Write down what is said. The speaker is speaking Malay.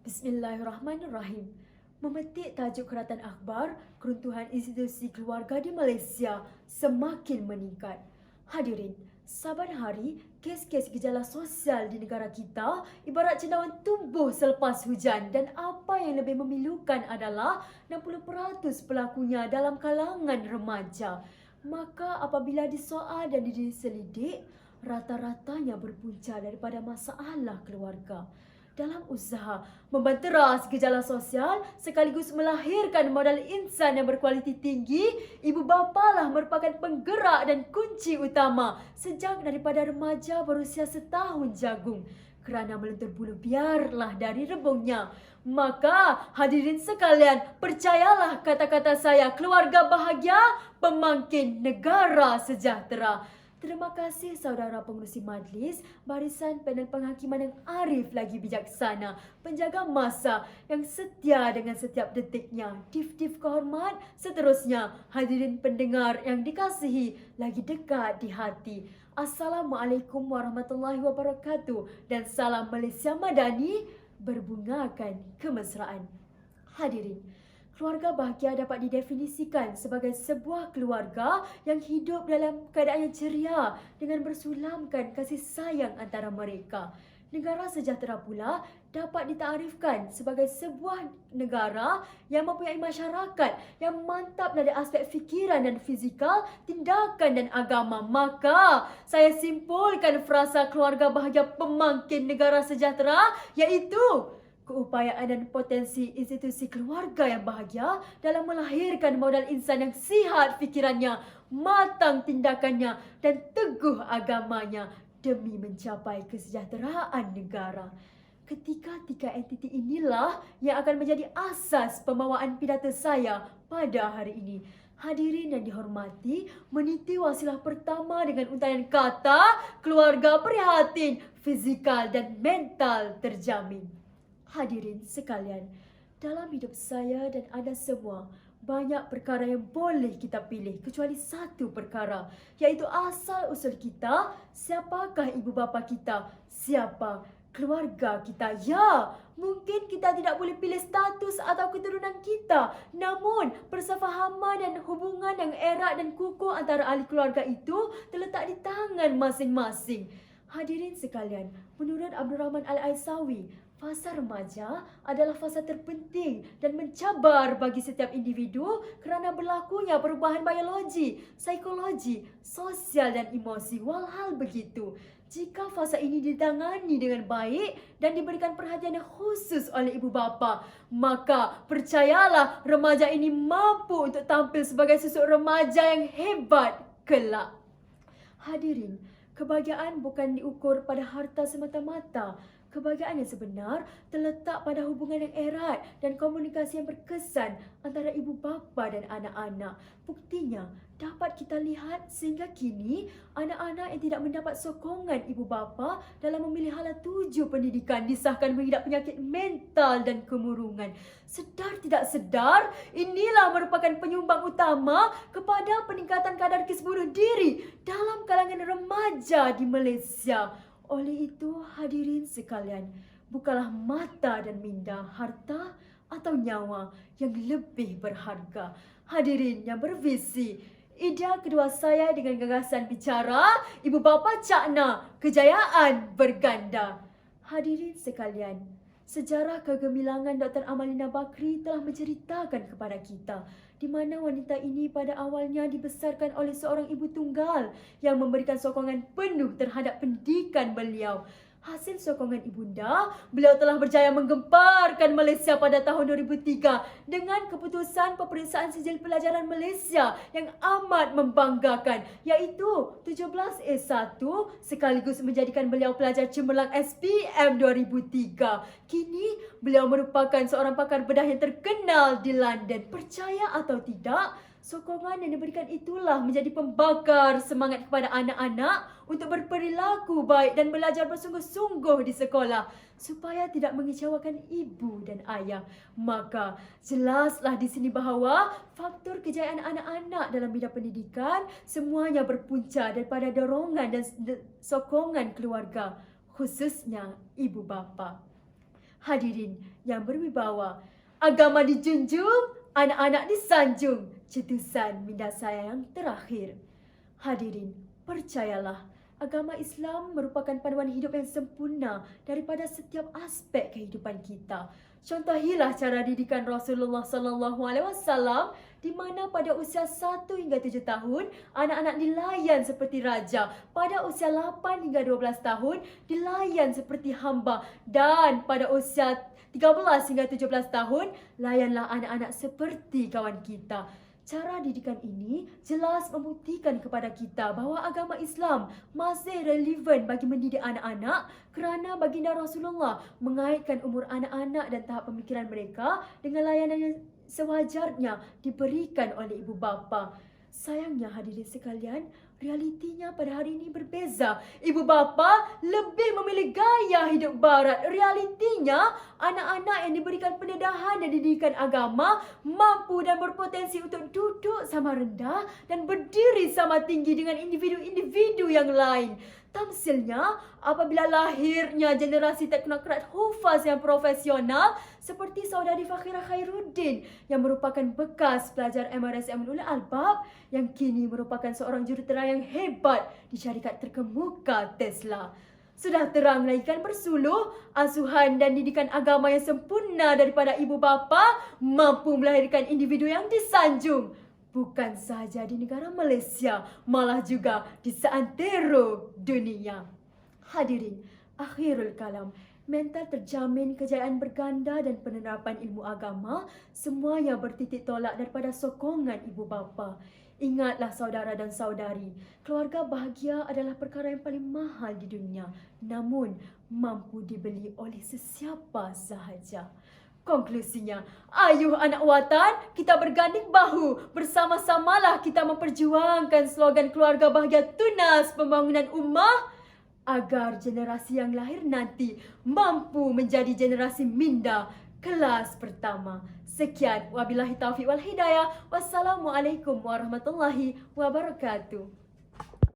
Bismillahirrahmanirrahim. Memetik tajuk Keratan Akhbar, keruntuhan institusi keluarga di Malaysia semakin meningkat. Hadirin, saban hari kes-kes gejala sosial di negara kita ibarat cendawan tumbuh selepas hujan dan apa yang lebih memilukan adalah 60% pelakunya dalam kalangan remaja. Maka apabila disoal dan diselidik, rata-ratanya berpunca daripada masalah keluarga. Dalam usaha membanteras gejala sosial sekaligus melahirkan modal insan yang berkualiti tinggi, ibu bapa lah merupakan penggerak dan kunci utama sejak daripada remaja berusia setahun jagung. Kerana melentur bulu biarlah dari rebungnya. Maka hadirin sekalian, percayalah kata-kata saya, keluarga bahagia, pemangkin negara sejahtera. Terima kasih saudara pengerusi majlis, barisan panel penghakiman yang arif lagi bijaksana, penjaga masa yang setia dengan setiap detiknya, tif-tif kehormat, seterusnya hadirin pendengar yang dikasihi lagi dekat di hati. Assalamualaikum warahmatullahi wabarakatuh dan salam Malaysia Madani, berbungakan kemesraan. Hadirin, keluarga bahagia dapat didefinisikan sebagai sebuah keluarga yang hidup dalam keadaan yang ceria dengan bersulamkan kasih sayang antara mereka. Negara sejahtera pula dapat ditarifkan sebagai sebuah negara yang mempunyai masyarakat yang mantap dari aspek fikiran dan fizikal, tindakan dan agama. Maka saya simpulkan frasa keluarga bahagia pemangkin negara sejahtera iaitu keupayaan dan potensi institusi keluarga yang bahagia dalam melahirkan modal insan yang sihat fikirannya, matang tindakannya dan teguh agamanya demi mencapai kesejahteraan negara. Ketika tiga entiti inilah yang akan menjadi asas pembawaan pidato saya pada hari ini. Hadirin yang dihormati, meniti wasilah pertama dengan untaian kata keluarga prihatin, fizikal dan mental terjamin. Hadirin sekalian, dalam hidup saya dan anda semua, banyak perkara yang boleh kita pilih kecuali satu perkara, iaitu asal usul kita, siapakah ibu bapa kita, siapa keluarga kita. Ya, mungkin kita tidak boleh pilih status atau keturunan kita, namun persefahaman dan hubungan yang erat dan kukuh antara ahli keluarga itu terletak di tangan masing-masing. Hadirin sekalian, menurut Abdul Rahman Al-Aisawi, fasa remaja adalah fasa terpenting dan mencabar bagi setiap individu kerana berlakunya perubahan biologi, psikologi, sosial dan emosi. Walhal begitu, jika fasa ini ditangani dengan baik dan diberikan perhatian yang khusus oleh ibu bapa, maka percayalah remaja ini mampu untuk tampil sebagai susuk remaja yang hebat kelak. Hadirin, kebahagiaan bukan diukur pada harta semata-mata. Kebahagiaan yang sebenar terletak pada hubungan yang erat dan komunikasi yang berkesan antara ibu bapa dan anak-anak. Buktinya dapat kita lihat sehingga kini anak-anak yang tidak mendapat sokongan ibu bapa dalam memilih hala tuju pendidikan disahkan mengidap penyakit mental dan kemurungan. Sedar tidak sedar, inilah merupakan penyumbang utama kepada peningkatan kadar kes bunuh diri dalam kalangan remaja di Malaysia. Oleh itu, hadirin sekalian, bukalah mata dan minda, harta atau nyawa yang lebih berharga. Hadirin yang bervisi, idea kedua saya dengan gagasan bicara Ibu Bapa Cakna, kejayaan berganda. Hadirin sekalian, sejarah kegemilangan Dr. Amalina Bakri telah menceritakan kepada kita di mana wanita ini pada awalnya dibesarkan oleh seorang ibu tunggal yang memberikan sokongan penuh terhadap pendidikan beliau. Hasil sokongan ibunda, beliau telah berjaya menggemparkan Malaysia pada tahun 2003 dengan keputusan peperiksaan sijil pelajaran Malaysia yang amat membanggakan, iaitu 17A1 sekaligus menjadikan beliau pelajar cemerlang SPM 2003. Kini, beliau merupakan seorang pakar bedah yang terkenal di London. Percaya atau tidak, sokongan yang diberikan itulah menjadi pembakar semangat kepada anak-anak untuk berperilaku baik dan belajar bersungguh-sungguh di sekolah supaya tidak mengecewakan ibu dan ayah. Maka jelaslah di sini bahawa faktor kejayaan anak-anak dalam bidang pendidikan semuanya berpunca daripada dorongan dan sokongan keluarga, khususnya ibu bapa. Hadirin yang berwibawa, agama dijunjung, anak-anak disanjung. Cetusan minda saya yang terakhir. Hadirin, percayalah, agama Islam merupakan panduan hidup yang sempurna daripada setiap aspek kehidupan kita. Contohilah cara didikan Rasulullah SAW di mana pada usia 1 hingga 7 tahun anak-anak dilayan seperti raja, pada usia 8 hingga 12 tahun dilayan seperti hamba, dan pada usia 13 hingga 17 tahun layanlah anak-anak seperti kawan kita. Cara didikan ini jelas membuktikan kepada kita bahawa agama Islam masih relevan bagi mendidik anak-anak kerana baginda Rasulullah mengaitkan umur anak-anak dan tahap pemikiran mereka dengan layanan yang sewajarnya diberikan oleh ibu bapa. Sayangnya hadirin sekalian, realitinya pada hari ini berbeza. Ibu bapa lebih memilih gaya hidup barat. Realitinya, anak-anak yang diberikan pendedahan dan didikan agama mampu dan berpotensi untuk duduk sama rendah dan berdiri sama tinggi dengan individu-individu yang lain. Tamsilnya, apabila lahirnya generasi teknokrat hufaz yang profesional seperti saudari Fakhira Khairuddin yang merupakan bekas pelajar MRSM Ulul Albab yang kini merupakan seorang jurutera yang hebat di syarikat terkemuka Tesla. Sudah terang lagi kan bersuluh, asuhan dan didikan agama yang sempurna daripada ibu bapa mampu melahirkan individu yang disanjung. Bukan sahaja di negara Malaysia, malah juga di seantero dunia. Hadirin, akhirul kalam, mental terjamin, kejayaan berganda dan penerapan ilmu agama semuanya bertitik tolak daripada sokongan ibu bapa. Ingatlah saudara dan saudari, keluarga bahagia adalah perkara yang paling mahal di dunia, namun mampu dibeli oleh sesiapa sahaja. Konklusinya, ayuh anak watan, kita berganding bahu, bersama-samalah kita memperjuangkan slogan keluarga bahagia tunas pembangunan ummah agar generasi yang lahir nanti mampu menjadi generasi minda kelas pertama. Sekian, wabillahi taufiq wal hidayah. Wassalamualaikum warahmatullahi wabarakatuh.